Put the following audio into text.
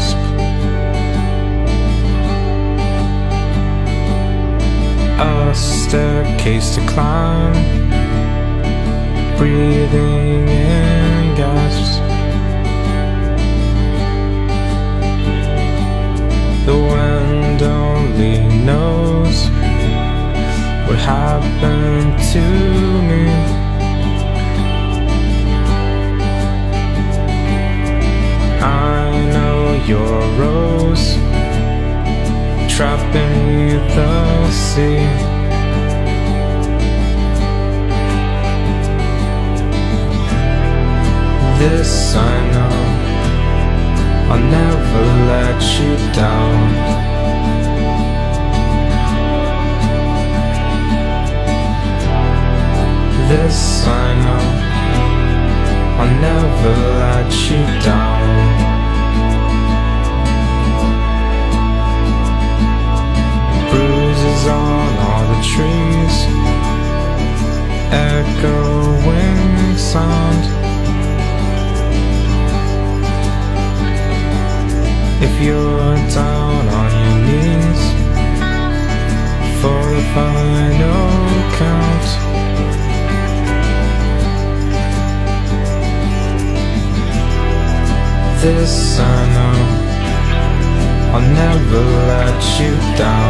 gasp. A staircase to climb, breathing in gasps. The wind only knows what happened to me. I know you're a rose trapped beneath the sea. This I know, I'll never let you down. This I know, I'll never let you down. Bruises on all the trees, echoing sound. If you're down on your knees for the final count, this I know, I'll never let you down.